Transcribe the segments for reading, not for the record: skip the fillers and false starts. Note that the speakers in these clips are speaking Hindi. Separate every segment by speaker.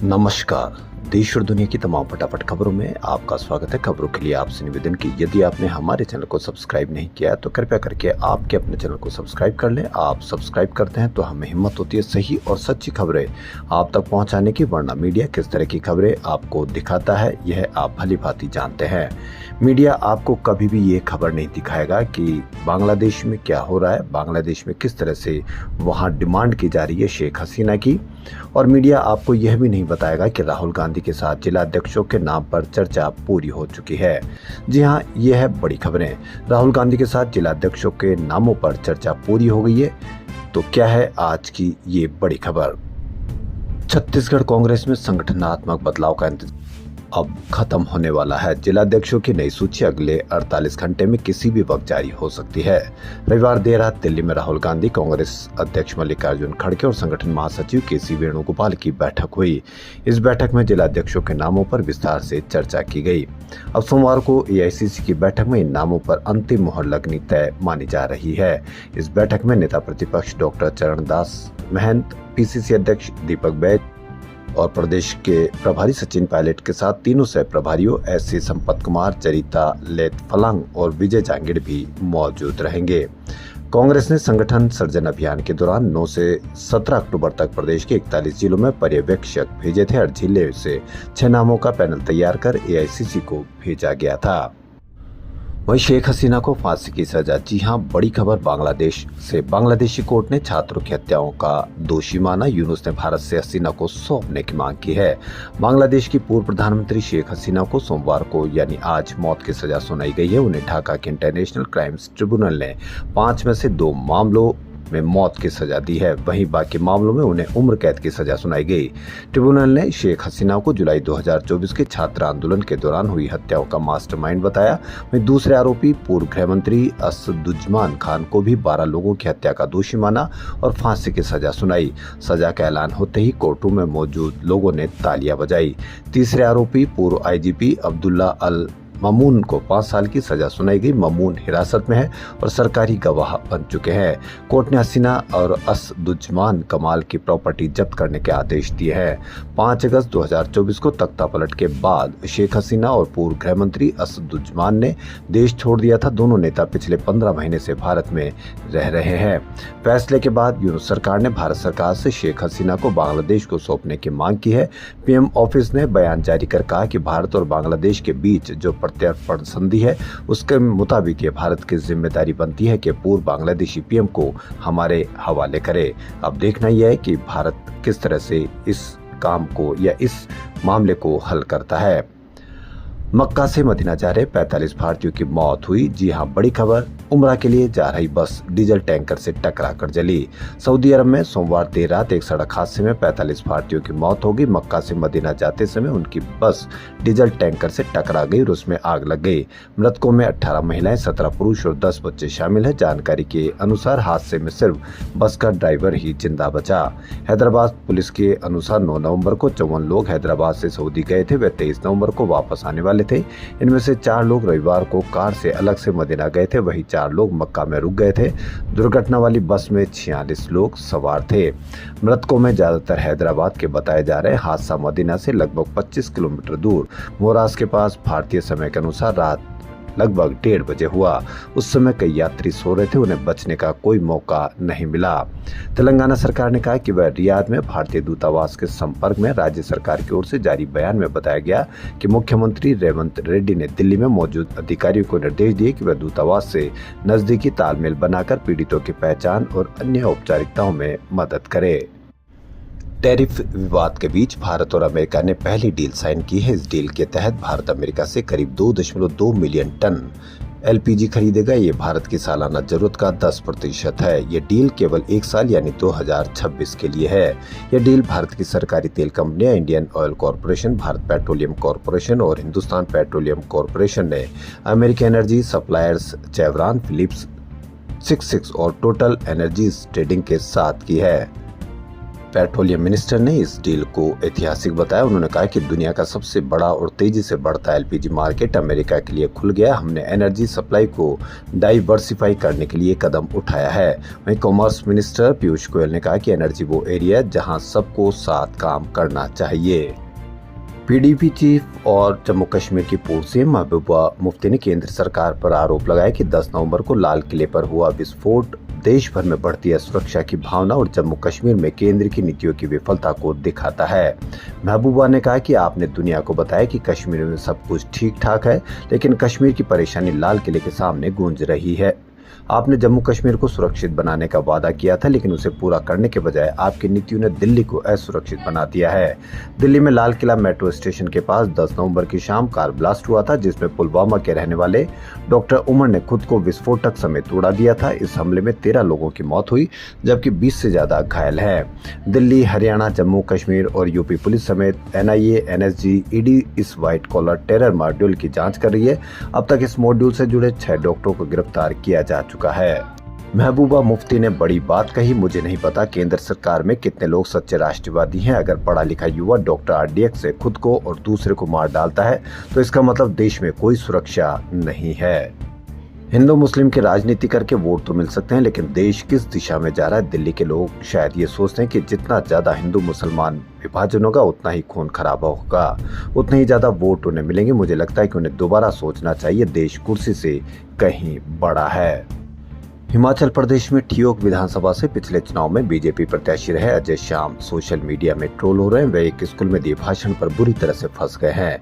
Speaker 1: नमस्कार। देश और दुनिया की तमाम फटाफट खबरों में आपका स्वागत है। खबरों के लिए आपसे निवेदन कि यदि आपने हमारे चैनल को सब्सक्राइब नहीं किया है तो कृपया करके आपके अपने चैनल को सब्सक्राइब कर लें। आप सब्सक्राइब करते हैं तो हमें हिम्मत होती है सही और सच्ची खबरें आप तक पहुंचाने की, वरना मीडिया किस तरह की खबरें आपको दिखाता है यह आप भली भांति जानते हैं। मीडिया आपको कभी भी ये खबर नहीं दिखाएगा कि बांग्लादेश में क्या हो रहा है, बांग्लादेश में किस तरह से वहाँ डिमांड की जा रही है शेख हसीना की, और मीडिया आपको यह भी नहीं बताएगा कि राहुल गांधी के साथ जिला अध्यक्षों के नाम पर चर्चा पूरी हो चुकी है। जी हां, यह है बड़ी खबरें। राहुल गांधी के साथ जिला अध्यक्षों के नामों पर चर्चा पूरी हो गई है। तो क्या है आज की ये बड़ी खबर? छत्तीसगढ़ कांग्रेस में संगठनात्मक बदलाव का इंतजार अब खत्म होने वाला है। जिलाध्यक्षों की नई सूची अगले 48 घंटे में किसी भी वक्त जारी हो सकती है। रविवार देर रात दिल्ली में राहुल गांधी, कांग्रेस अध्यक्ष मल्लिकार्जुन खड़गे और संगठन महासचिव के.सी. वेणुगोपाल की बैठक हुई। इस बैठक में जिलाध्यक्षों के नामों पर विस्तार से चर्चा की गई। अब सोमवार को एआईसीसी की बैठक में इन नामों पर अंतिम मुहर लगनी तय मानी जा रही है। इस बैठक में नेता प्रतिपक्ष डॉक्टर चरणदास महंत, पीसीसी अध्यक्ष दीपक बैज और प्रदेश के प्रभारी सचिन पायलट के साथ तीनों सह प्रभारियों एस.सी. संपत कुमार, चरिता लेतफलांग और विजय जांगिड़ भी मौजूद रहेंगे। कांग्रेस ने संगठन सर्जन अभियान के दौरान 9 से 17 अक्टूबर तक प्रदेश के 41 जिलों में पर्यवेक्षक भेजे थे। हर जिले से 6 नामों का पैनल तैयार कर एआईसीसी को भेजा गया था। वहीं शेख हसीना को फांसी की सजा। जी हां, बड़ी खबर बांग्लादेश से। बांग्लादेशी कोर्ट ने छात्रों की हत्याओं का दोषी माना। यूनुस ने भारत से हसीना को सौंपने की मांग की है। बांग्लादेश की पूर्व प्रधानमंत्री शेख हसीना को सोमवार को यानी आज मौत की सजा सुनाई गई है। उन्हें ढाका के इंटरनेशनल क्राइम्स ट्रिब्यूनल ने 5 में से 2 मामलों में मौत की सजा दी है। वहीं बाकी मामलों में उन्हें उम्र कैद की सजा सुनाई गई। ट्रिब्यूनल ने शेख हसीना को जुलाई 2024 के छात्र आंदोलन के दौरान हुई हत्याओं का मास्टरमाइंड बताया। वहीं दूसरे आरोपी पूर्व गृह मंत्री असदुज्जमान खान को भी 12 लोगों की हत्या का दोषी माना और फांसी की सजा सुनाई। सजा का ऐलान होते ही कोर्टरूम में मौजूद लोगों ने तालियां बजाई। तीसरे आरोपी पूर्व आईजीपी अब्दुल्ला अल ममून को 5 साल की सजा सुनाई गई। ममून हिरासत में है और सरकारी गवाह बन चुके हैं। कोर्ट ने हसीना और असदुज्जमान कमाल की प्रॉपर्टी जब्त करने के आदेश दिए हैं। 5 अगस्त 2024 को तख्ता पलट के बाद शेख हसीना और पूर्व गृह मंत्री असदुज्जमान ने देश छोड़ दिया था। दोनों नेता पिछले 15 महीने से भारत में रह रहे हैं। फैसले के बाद यूनुस सरकार ने भारत सरकार से शेख हसीना को बांग्लादेश को सौंपने की मांग की है। पीएम ऑफिस ने बयान जारी कर कहा कि भारत और बांग्लादेश के बीच जो प्रत्यर्पण संधि है उसके मुताबिक ये भारत की जिम्मेदारी बनती है कि पूर्व बांग्लादेशी पीएम को हमारे हवाले करे। अब देखना यह है कि भारत किस तरह से इस काम को या इस मामले को हल करता है। मक्का से मदीना जा रहे 45 भारतीयों की मौत हुई। जी हां, बड़ी खबर। उम्रा के लिए जा रही बस डीजल टैंकर से टकराकर जली। सऊदी अरब में सोमवार देर रात एक सड़क हादसे में 45 भारतीयों की मौत हो गई। मक्का से मदीना जाते समय उनकी बस डीजल टैंकर से टकरा गई और उसमें आग लग गई। मृतकों में 18 महिलाएं, 17 पुरुष और 10 बच्चे शामिल हैं। जानकारी के अनुसार हादसे में सिर्फ बस का ड्राइवर ही जिंदा बचा। हैदराबाद पुलिस के अनुसार 9 नवंबर को 54 लोग हैदराबाद से सऊदी गए थे। वे 23 नवंबर को वापस आने वाले थे। इनमें से 4 लोग रविवार को कार से अलग से मदीना गए थे। वहीं 4 लोग मक्का में रुक गए थे। दुर्घटना वाली बस में 46 लोग सवार थे। मृतकों में ज्यादातर हैदराबाद के बताए जा रहे हैं। हादसा मदीना से लगभग 25 किलोमीटर दूर मोरास के पास भारतीय समय के अनुसार रात लगभग 1:30 बजे हुआ। उस समय कई यात्री सो रहे थे, उन्हें बचने का कोई मौका नहीं मिला। तेलंगाना सरकार ने कहा कि वह रियाद में भारतीय दूतावास के संपर्क में। राज्य सरकार की ओर से जारी बयान में बताया गया कि मुख्यमंत्री रेवंत रेड्डी ने दिल्ली में मौजूद अधिकारियों को निर्देश दिए कि वह दूतावास से नजदीकी तालमेल बनाकर पीड़ितों की पहचान और अन्य औपचारिकताओं में मदद करे। टैरिफ विवाद के बीच भारत और अमेरिका ने पहली डील साइन की है। इस डील के तहत भारत अमेरिका से करीब 2.2 मिलियन टन एलपीजी खरीदेगा। ये भारत की सालाना जरूरत का 10% है। ये डील केवल 1 साल यानी 2026 के लिए है। यह डील भारत की सरकारी तेल कंपनियां Indian oil corporation, Bharat petroleum corporation और हिंदुस्तान पेट्रोलियम कॉरपोरेशन ने अमेरिकी एनर्जी सप्लायर्स चेवरॉन, फिलिप्स 66 और टोटल एनर्जीज ट्रेडिंग के साथ की है। पेट्रोलियम मिनिस्टर ने इस डील को ऐतिहासिक बताया। उन्होंने कहा कि दुनिया का सबसे बड़ा और तेजी से बढ़ता एलपीजी मार्केट अमेरिका के लिए खुल गया। हमने एनर्जी सप्लाई को डाइवर्सिफाई करने के लिए कदम उठाया है। वहीं कॉमर्स मिनिस्टर पीयूष गोयल ने कहा कि एनर्जी वो एरिया जहां सबको साथ काम करना चाहिए। पीडीपी चीफ और जम्मू कश्मीर की पूर्व सीएम महबूबा मुफ्ती ने केंद्र सरकार पर आरोप लगाया कि 10 नवंबर को लाल किले पर हुआ विस्फोट देश भर में बढ़ती असुरक्षा की भावना और जम्मू कश्मीर में केंद्र की नीतियों की विफलता को दिखाता है। महबूबा ने कहा कि आपने दुनिया को बताया कि कश्मीर में सब कुछ ठीक ठाक है, लेकिन कश्मीर की परेशानी लाल किले के सामने गूंज रही है। आपने जम्मू कश्मीर को सुरक्षित बनाने का वादा किया था, लेकिन उसे पूरा करने के बजाय आपकी नीतियों ने दिल्ली को असुरक्षित बना दिया है। दिल्ली में लाल किला मेट्रो स्टेशन के पास 10 नवंबर की शाम कार ब्लास्ट हुआ था, जिसमें पुलवामा के रहने वाले डॉक्टर उमर ने खुद को विस्फोटक समेत उड़ा दिया था। इस हमले में 13 लोगों की मौत हुई, जबकि 20 से ज्यादा घायल हैं। दिल्ली, हरियाणा, जम्मू कश्मीर और यूपी पुलिस समेत एनआईए, एनएसजी, ईडी इस व्हाइट कॉलर टेरर मॉड्यूल की जांच कर रही है। अब तक इस मॉड्यूल से जुड़े 6 डॉक्टरों को गिरफ्तार किया जा चुका है। महबूबा मुफ्ती ने बड़ी बात कही, मुझे नहीं पता केंद्र सरकार में कितने लोग सच्चे राष्ट्रवादी हैं। अगर पढ़ा लिखा युवा डॉक्टर आरडीएक्स से खुद को और दूसरे को मार डालता है तो इसका मतलब देश में कोई सुरक्षा नहीं है। हिंदू मुस्लिम की राजनीति करके वोट तो मिल सकते हैं, लेकिन देश किस दिशा में जा रहा है। दिल्ली के लोग शायद ये सोचते हैं कि जितना ज्यादा हिंदू मुसलमान विभाजन होगा उतना ही खून खराबा होगा, उतने ही ज्यादा वोट उन्हें मिलेंगे। मुझे लगता है कि उन्हें दोबारा सोचना चाहिए, देश कुर्सी से कहीं बड़ा है। हिमाचल प्रदेश में ठियोग विधानसभा से पिछले चुनाव में बीजेपी प्रत्याशी रहे अजय श्याम सोशल मीडिया में ट्रोल हो रहे हैं। वे एक स्कूल में दिए भाषण पर बुरी तरह से फंस गए हैं।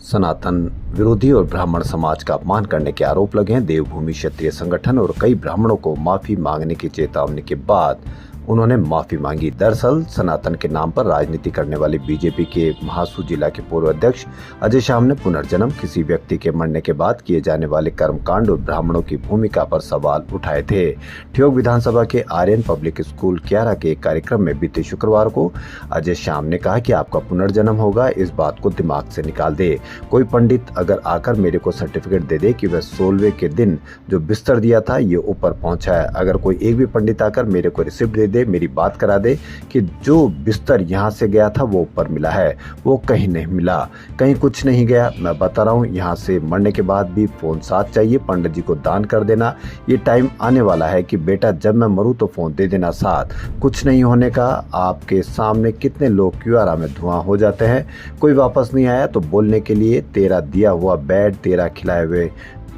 Speaker 1: सनातन विरोधी और ब्राह्मण समाज का अपमान करने के आरोप लगे हैं। देवभूमि क्षत्रिय संगठन और कई ब्राह्मणों को माफी मांगने की चेतावनी के बाद उन्होंने माफी मांगी। दरअसल सनातन के नाम पर राजनीति करने वाली बीजेपी के महासू जिला के पूर्व अध्यक्ष अजय श्याम ने पुनर्जन्म, किसी व्यक्ति के मरने के बाद किए जाने वाले कर्मकांड और ब्राह्मणों की भूमिका पर सवाल उठाए थे। ठियोग विधानसभा के आर्यन पब्लिक स्कूल क्यारा के एक कार्यक्रम में बीते शुक्रवार को अजय श्याम ने कहा कि आपका पुनर्जन्म होगा, इस बात को दिमाग से निकाल दे। कोई पंडित अगर आकर मेरे को सर्टिफिकेट दे दे कि वह 16वें के दिन जो बिस्तर दिया था ये ऊपर पहुंचा है, अगर कोई एक भी पंडित आकर मेरे को रिसिप्ट दे, मेरी बात करा दे कि जो बिस्तर यहाँ से गया था वो ऊपर मिला है, वो कहीं नहीं मिला, कहीं कुछ नहीं गया। मैं बता रहा हूँ, यहाँ से मरने के बाद भी फोन साथ चाहिए, पंडित जी को दान कर देना। ये टाइम आने वाला है कि बेटा जब मैं मरूं तो फोन दे देना साथ। कुछ नहीं होने का, आपके सामने कितने लोग क्यूआरा में धुआं हो जाते हैं। कोई वापस नहीं आया तो बोलने के लिए तेरा दिया हुआ बेड, तेरा खिलाए हुए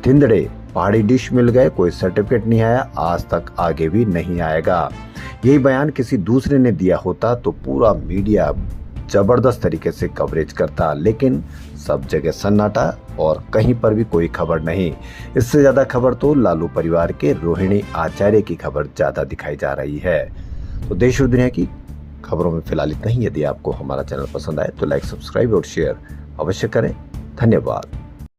Speaker 1: थिंदड़े, पहाड़ी डिश मिल गए, कोई सर्टिफिकेट नहीं आया, आज तक आगे भी नहीं आएगा। यही बयान किसी दूसरे ने दिया होता तो पूरा मीडिया जबरदस्त तरीके से कवरेज करता, लेकिन सब जगह सन्नाटा और कहीं पर भी कोई खबर नहीं। इससे ज्यादा खबर तो लालू परिवार के रोहिणी आचार्य की खबर ज्यादा दिखाई जा रही है। तो देश और दुनिया की खबरों में फिलहाल इतना ही। यदि आपको हमारा चैनल पसंद आए तो लाइक, सब्सक्राइब और शेयर अवश्य करें। धन्यवाद।